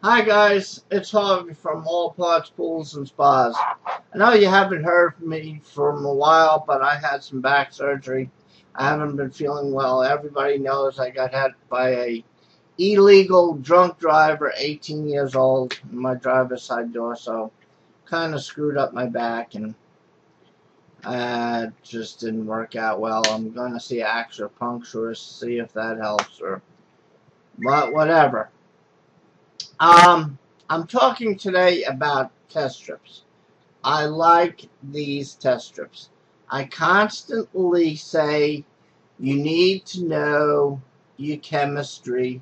Hi guys, it's Harvey from All Parts Pools and Spas. I know you haven't heard from me for a while, but I had some back surgery. I haven't been feeling well. Everybody knows I got hit by a illegal drunk driver, 18 years old, in my driver's side door, so kind of screwed up my back and just didn't work out well. I'm going to see an acupuncturist, see if that helps or whatever. I'm talking today about test strips. I like these test strips. I constantly say you need to know your chemistry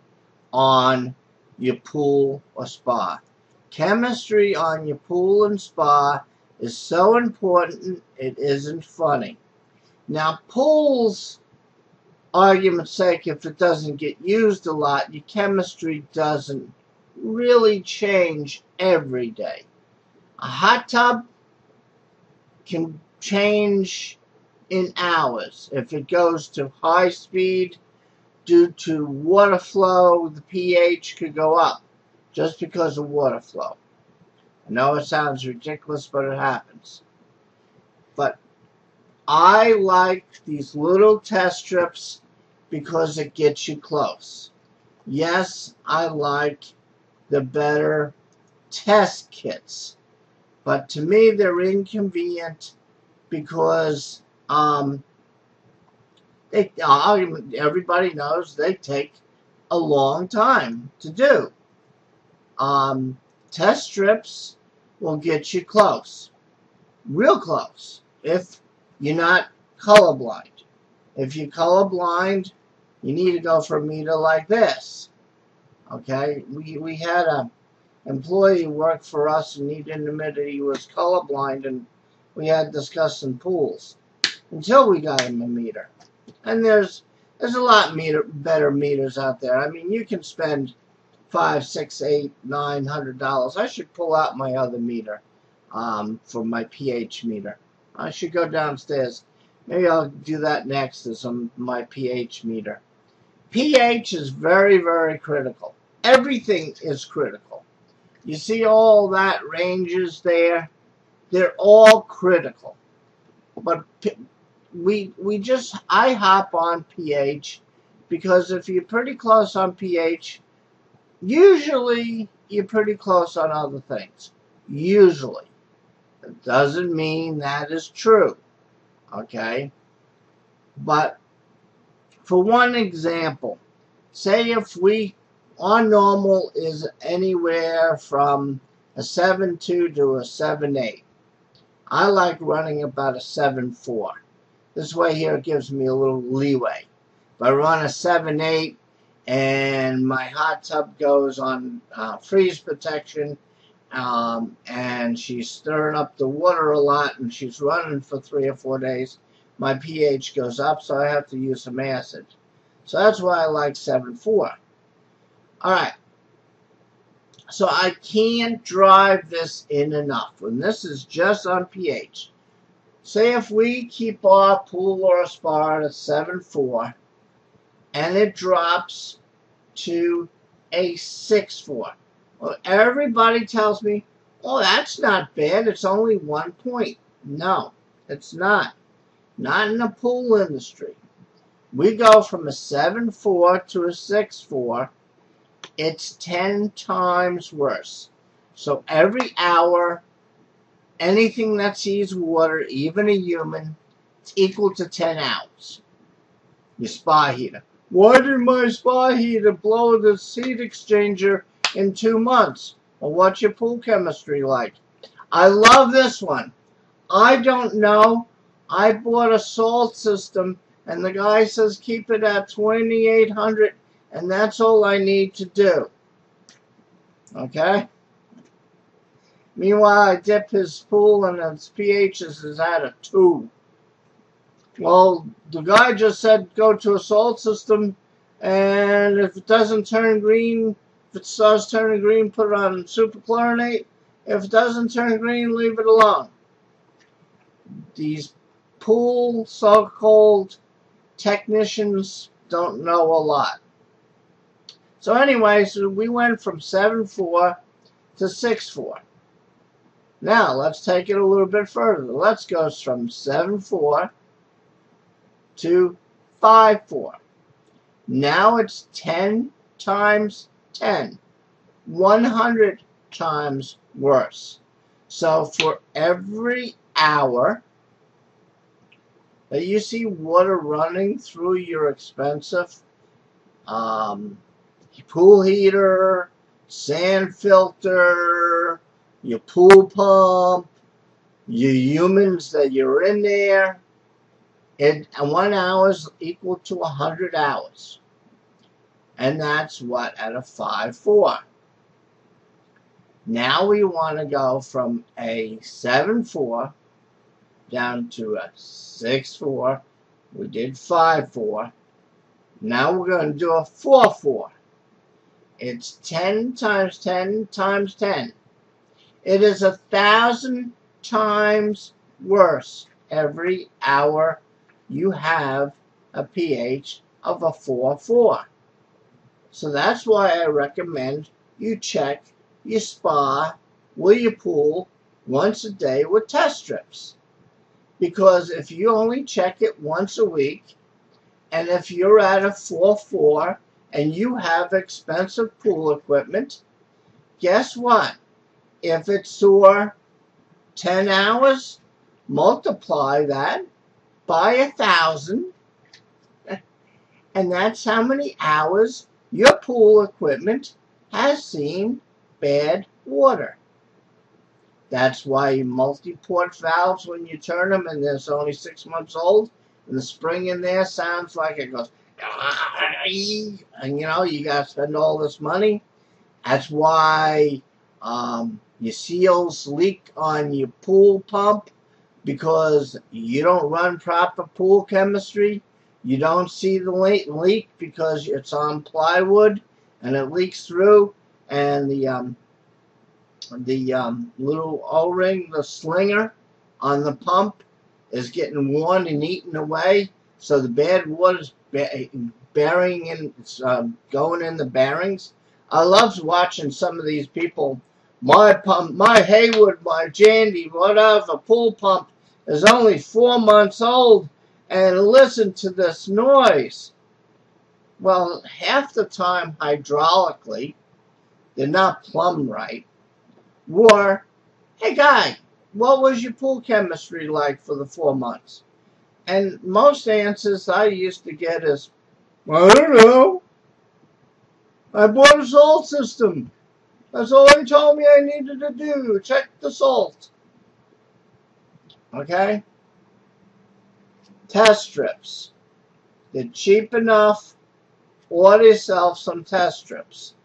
on your pool or spa. Chemistry on your pool and spa is so important it isn't funny. Now, pools, argument's sake, if it doesn't get used a lot, your chemistry doesn't really change every day. A hot tub can change in hours. If it goes to high speed due to water flow, the pH could go up just because of water flow. I know it sounds ridiculous, but it happens. But I like these little test strips because it gets you close. Yes, I like the better test kits, but to me they're inconvenient because everybody knows they take a long time to do. Test strips will get you close, real close, if you're not colorblind. If you're colorblind, you need to go for a meter like this. Okay, we had a employee work for us, and he didn't admit that he was colorblind, and we had discussing pools until we got him a meter. And there's a lot better meters out there. I mean, you can spend $5, $6, $8, $900. I should pull out my other meter for my pH meter. I should go downstairs. Maybe I'll do that next, is my pH meter. pH is very, very critical. Everything is critical. You see all that ranges there? They're all critical. But I hop on pH because if you're pretty close on pH, usually you're pretty close on other things. Usually. It doesn't mean that is true. Okay? But for one example, say if our normal is anywhere from a 7.2 to a 7.8. I like running about a 7.4. This way here it gives me a little leeway. If I run a 7.8 and my hot tub goes on freeze protection and she's stirring up the water a lot and she's running for 3 or 4 days, my pH goes up, so I have to use some acid. So that's why I like 7.4. Alright, so I can't drive this in enough. When this is just on pH, say if we keep our pool or spa at 7.4 and it drops to a 6.4. Well, everybody tells me, oh, that's not bad. It's only 1 point. No, it's not. Not in the pool industry. We go from a 7.4 to a 6.4. It's 10 times worse. So every hour, anything that sees water, even a human, it's equal to 10 hours. Your spa heater. Why did my spa heater blow the heat exchanger in 2 months? Well, what's your pool chemistry like? I love this one. I don't know. I bought a salt system, and the guy says keep it at 2,800, and that's all I need to do. Okay? Meanwhile, I dip his pool, and its pH is at a 2. Well, the guy just said go to a salt system, and if it doesn't turn green, if it starts turning green, put it on superchlorinate. If it doesn't turn green, leave it alone. These pool so-called technicians don't know a lot. So anyway, so we went from 7.4 to 6.4. Now, let's take it a little bit further. Let's go from 7.4 to 5.4. Now it's 10 times 10. 100 times worse. So for every hour that you see water running through your expensive pool heater, sand filter, your pool pump, your humans that you're in there, and 1 hour is equal to 100 hours. And that's what at a 5.4. Now we want to go from a 7.4 down to a 6.4. We did 5.4. Now we're going to do a 4.4. It's 10 times 10 times 10. It is 1,000 times worse every hour you have a pH of a 4.4. So that's why I recommend you check your spa with your pool once a day with test strips. Because if you only check it once a week, and if you're at a 4.4 and you have expensive pool equipment, guess what? If it's sore 10 hours, multiply that by 1,000, and that's how many hours your pool equipment has seen bad water. That's why multi-port valves, when you turn them and they're only 6 months old, and the spring in there sounds like it goes, and you know, you got to spend all this money. That's why your seals leak on your pool pump, because you don't run proper pool chemistry. You don't see the leak because it's on plywood and it leaks through, and the little O-ring, the slinger on the pump, is getting worn and eaten away. So the bad water's burying in, going in the bearings. I love watching some of these people. My pump, my Hayward, my Jandy, whatever, pool pump is only 4 months old, and listen to this noise. Well, half the time hydraulically, they're not plumbed right. Or, hey guy, what was your pool chemistry like for the 4 months? And most answers I used to get is, I don't know. I bought a salt system. That's all they told me I needed to do. Check the salt. Okay? Test strips. They're cheap enough. Order yourself some test strips.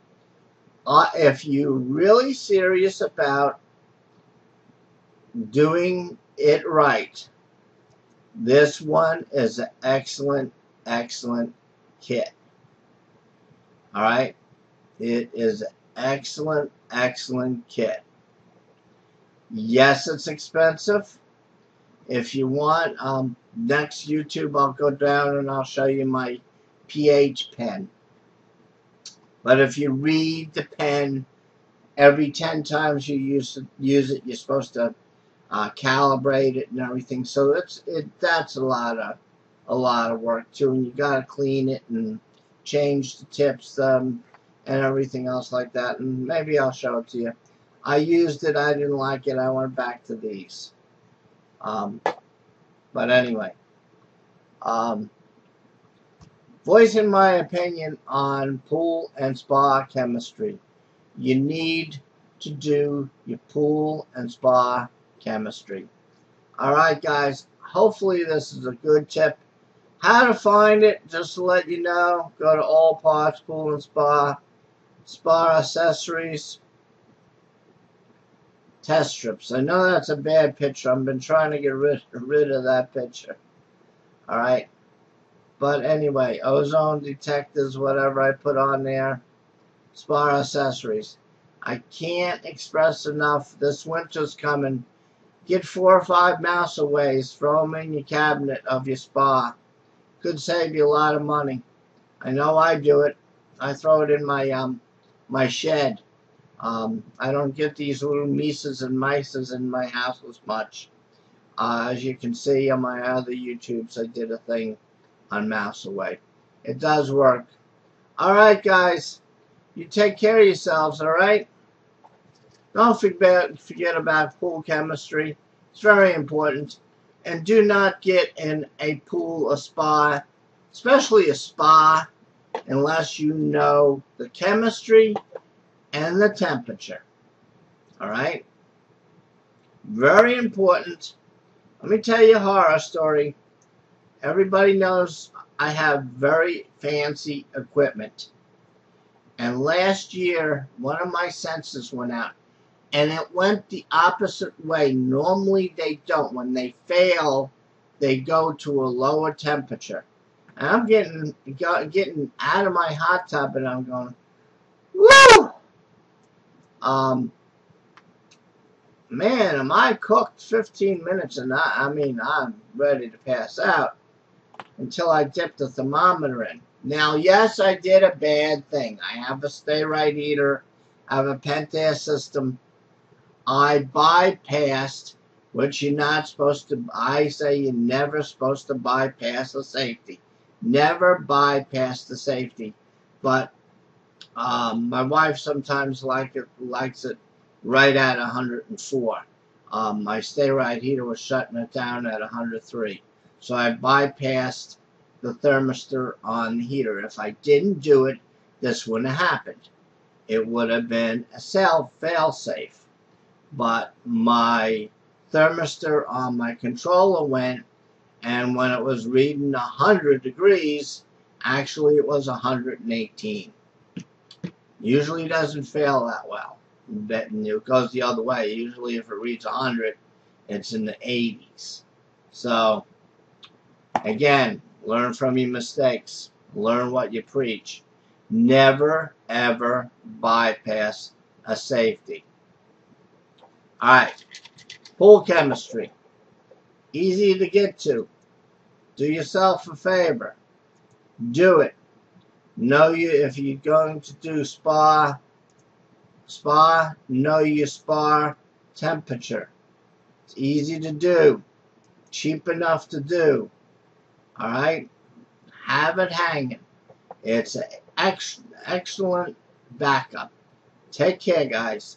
If you're really serious about doing it right, this one is an excellent, excellent kit. All right? It is an excellent, excellent kit. Yes, it's expensive. If you want, next YouTube I'll go down and I'll show you my pH pen. But if you read the pen, every 10 times you use it, you're supposed to calibrate it and everything. So that's a lot of work too, and you gotta clean it and change the tips and everything else like that. And maybe I'll show it to you. I used it, I didn't like it, I went back to these. But anyway, voicing my opinion on pool and spa chemistry. You need to do your pool and spa chemistry. Alright guys, hopefully this is a good tip. How to find it, just to let you know, go to All Parts Pool and Spa, Spa Accessories, Test Strips. I know that's a bad picture. I've been trying to get rid of that picture. Alright. But anyway, ozone detectors, whatever I put on there, Spa Accessories. I can't express enough. This winter's coming. Get 4 or 5 mouse aways. Throw them in your cabinet of your spa. Could save you a lot of money. I know I do it. I throw it in my shed. I don't get these little mices and mices in my house as much. As you can see on my other YouTubes, I did a thing on Mouse Away. It does work. Alright, guys. You take care of yourselves, alright? Don't forget about pool chemistry. It's very important. And do not get in a pool, a spa, especially a spa, unless you know the chemistry and the temperature. Alright? Very important. Let me tell you a horror story. Everybody knows I have very fancy equipment. And last year, one of my sensors went out. And it went the opposite way. Normally they don't. When they fail, they go to a lower temperature. And I'm getting out of my hot tub and I'm going, woo! Man, am I cooked 15 minutes and I mean, I'm ready to pass out until I dip the thermometer in. Now, yes, I did a bad thing. I have a Stay Right heater. I have a Pentair system. I bypassed, which you're not supposed to. I say you're never supposed to bypass the safety. Never bypass the safety. But my wife sometimes likes it right at 104. My Stay Right heater was shutting it down at 103. So I bypassed the thermistor on the heater. If I didn't do it, this wouldn't have happened. It would have been a fail-safe. But my thermistor on my controller went, and when it was reading 100 degrees, actually it was 118. Usually doesn't fail that well. It goes the other way. Usually if it reads 100, it's in the 80s. So, again, learn from your mistakes. Learn what you preach. Never, ever bypass a safety. Alright, pool chemistry. Easy to get to. Do yourself a favor. Do it. Know you if you're going to do spa, know your spa temperature. It's easy to do. Cheap enough to do. Alright? Have it hanging. It's an excellent backup. Take care, guys.